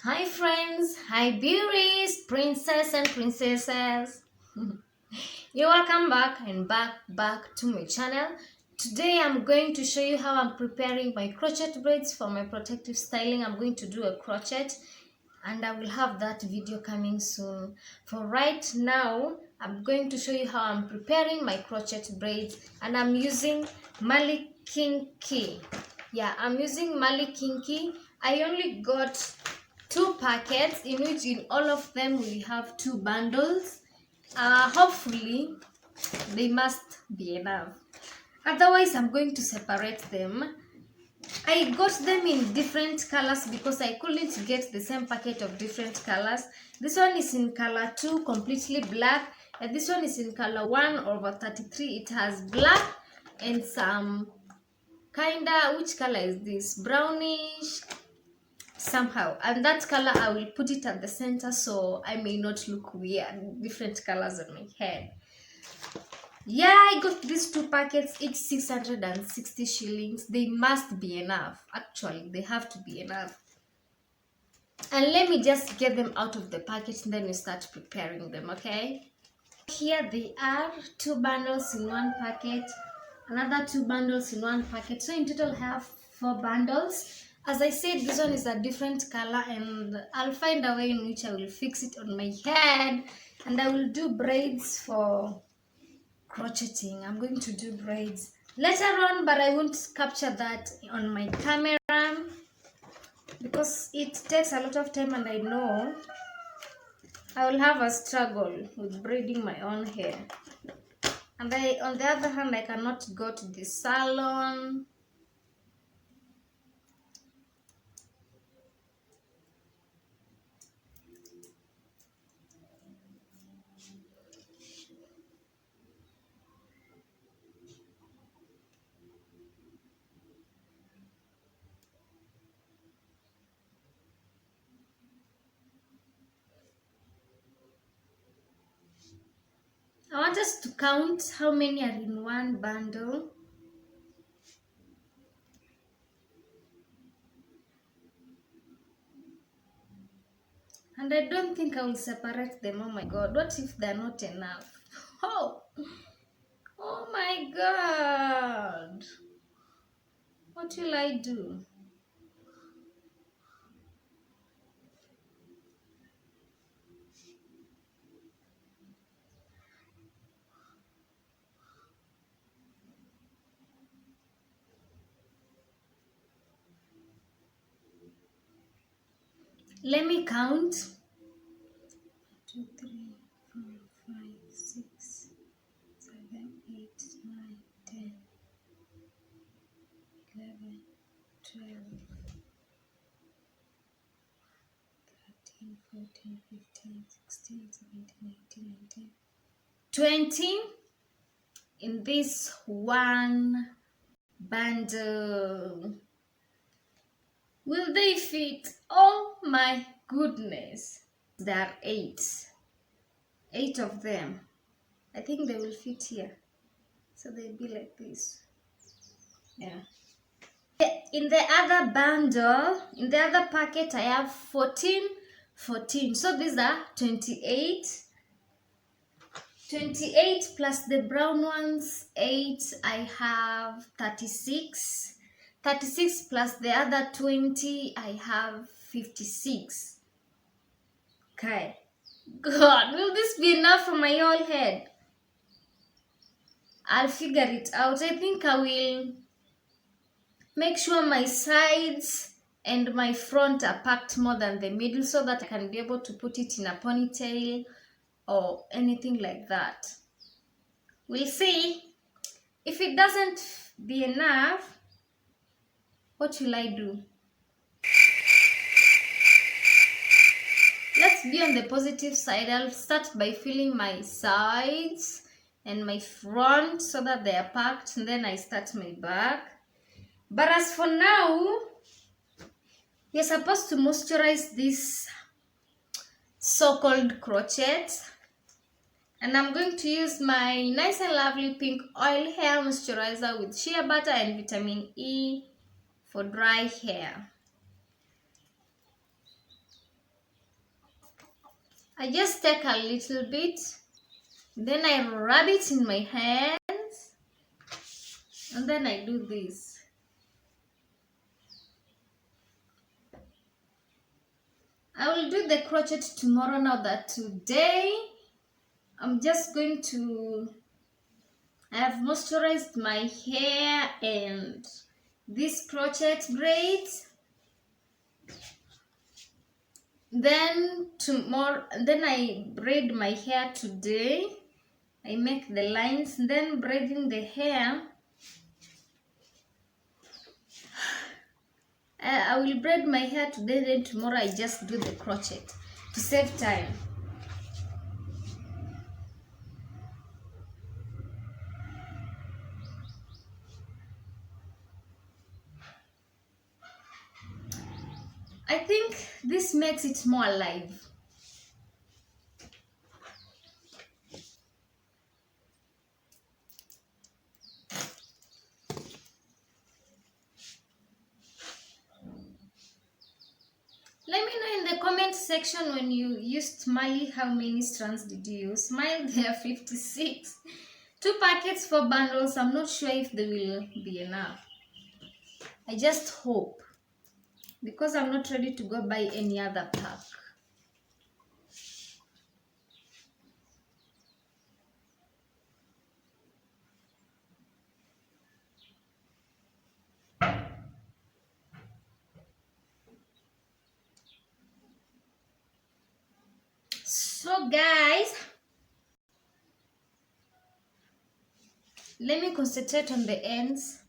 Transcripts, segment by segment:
Hi friends, hi beauties, princess and princesses. You're welcome back and back to my channel. Today I'm going to show you how I'm preparing my crochet braids for my protective styling. I'm going to do a crochet and I will have that video coming soon. For right now, I'm going to show you how I'm preparing my crochet braids and I'm using Mali Kinky. Yeah, I'm using Mali Kinky. I only got two packets in which in all of them we have two bundles. Hopefully they must be enough. Otherwise, I'm going to separate them. I got them in different colors because I couldn't get the same packet of different colors. This one is in color 2, completely black, and this one is in color 1/33. It has black and some kinda, which color is this? Brownish somehow, and that color I will put it at the center so I may not look weird, different colors on my head. Yeah, I got these two packets, each 660 shillings. They must be enough. Actually, they have to be enough. And let me just get them out of the packet and then we start preparing them, okay? Here they are, two bundles in one packet, another two bundles in one packet. So in total I have 4 bundles. As I said, this one is a different color and I'll find a way in which I will fix it on my head and I will do braids for crocheting. I'm going to do braids later on, but I won't capture that on my camera because it takes a lot of time and I know I will have a struggle with braiding my own hair. And on the other hand, I cannot go to the salon. I want us to count how many are in one bundle. And I don't think I will separate them. Oh my god, what if they're not enough? Oh, oh my god. What will I do? Let me count. 2, 3, 4, 5, 6, 7, 8, 9, 10, 11, 12, 13, 14, 15, 16, 17, 18, 19, 20 in this one bundle. Will they fit? Oh my goodness. There are 8. 8 of them. I think they will fit here. So they'll be like this. Yeah. In the other bundle, in the other packet, I have 14. So these are 28. 28 plus the brown ones, 8. I have 36. 36 plus the other 20, I have 56. Okay. God, will this be enough for my whole head? I'll figure it out. I think I will make sure my sides and my front are packed more than the middle so that I can be able to put it in a ponytail or anything like that. We'll see. If it doesn't be enough, what will I do? Let's be on the positive side. I'll start by filling my sides and my front so that they are packed, and then I start my back. But as for now, you're supposed to moisturize this so-called crochet, and I'm going to use my nice and lovely pink oil hair moisturizer with shea butter and vitamin E for dry hair. I just take a little bit, then I rub it in my hands, and then I do this. I will do the crochet tomorrow. Now that today I'm just going to, I have moisturized my hair and these crochet braids. Then tomorrow, then I braid my hair today. I make the lines, then braiding the hair. I will braid my hair today, then tomorrow I just do the crochet to save time. I think this makes it more alive. Let me know in the comment section when you used Mali, how many strands did you use? Mine, there are 56. 2 packets for bundles. I'm not sure if they will be enough. I just hope, because I'm not ready to go buy any other pack. So guys, let me concentrate on the ends.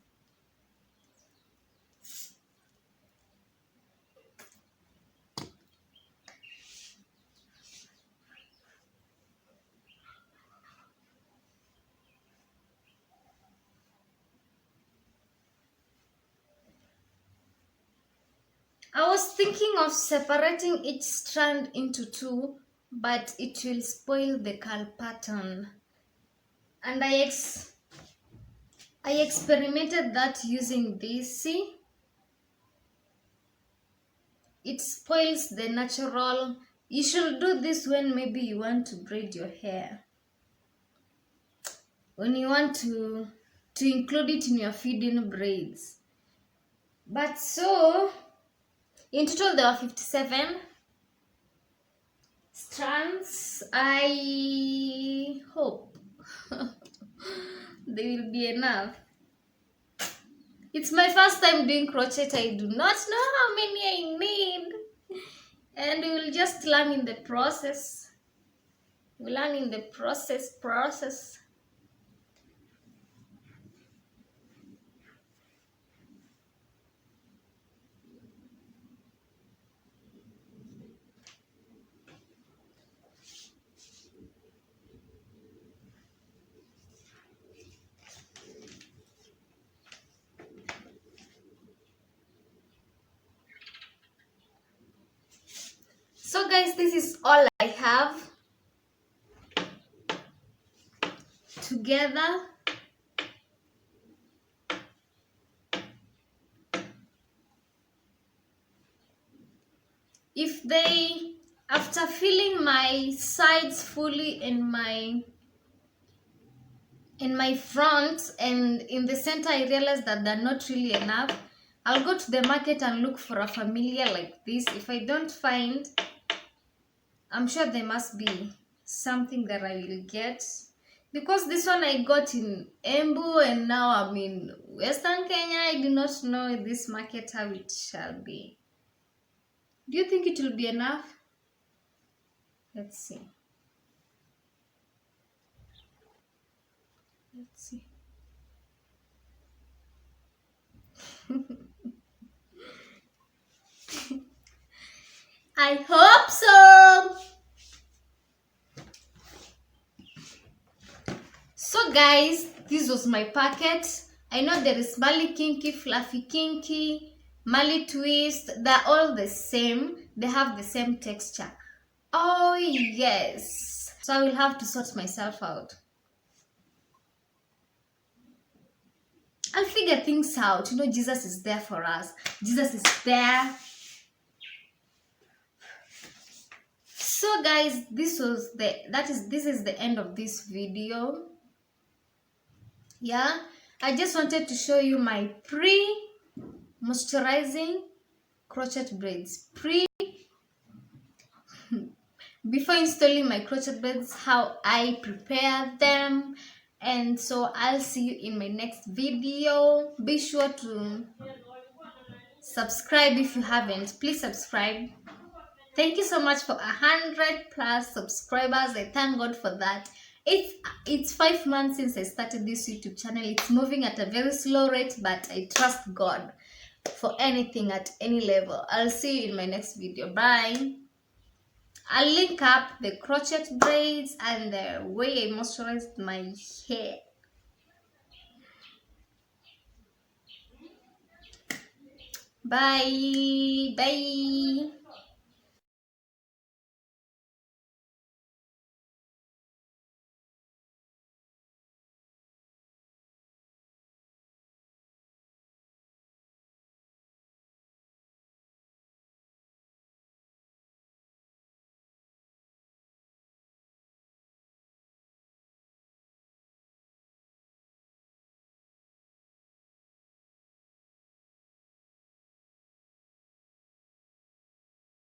I was thinking of separating each strand into 2, but it will spoil the curl pattern. And I experimented that using this. See? It spoils the natural. You should do this when maybe you want to braid your hair. When you want to include it in your feeding braids. But so, in total there are 57 strands. I hope they will be enough. It's my first time doing crochet. I do not know how many I need. And we will just learn in the process. We learn in the process. So guys, this is all I have together. If they, after filling my sides fully in my front and in the center, I realized that they're not really enough, I'll go to the market and look for a familiar like this. If I don't find, I'm sure there must be something that I will get, because this one I got in Embu and now I'm in Western Kenya. I do not know this market how it shall be. Do you think it will be enough? Let's see. Let's see. I hope so. So guys, this was my packet. I know there is Mali Kinky, Fluffy Kinky, Mali Twist. They're all the same. They have the same texture. Oh yes. So I will have to sort myself out. I'll figure things out. You know, Jesus is there for us. Jesus is there. So So guys, this is the end of this video. Yeah, I just wanted to show you my pre-moisturizing crochet braids. Before installing my crochet braids, how I prepare them. And so I'll see you in my next video. Be sure to subscribe if you haven't. Please subscribe. Thank you so much for 100+ subscribers. I thank God for that. It's 5 months since I started this YouTube channel. It's moving at a very slow rate, but I trust God for anything at any level. I'll see you in my next video. Bye. I'll link up the crochet braids and the way I moisturized my hair. Bye. Bye.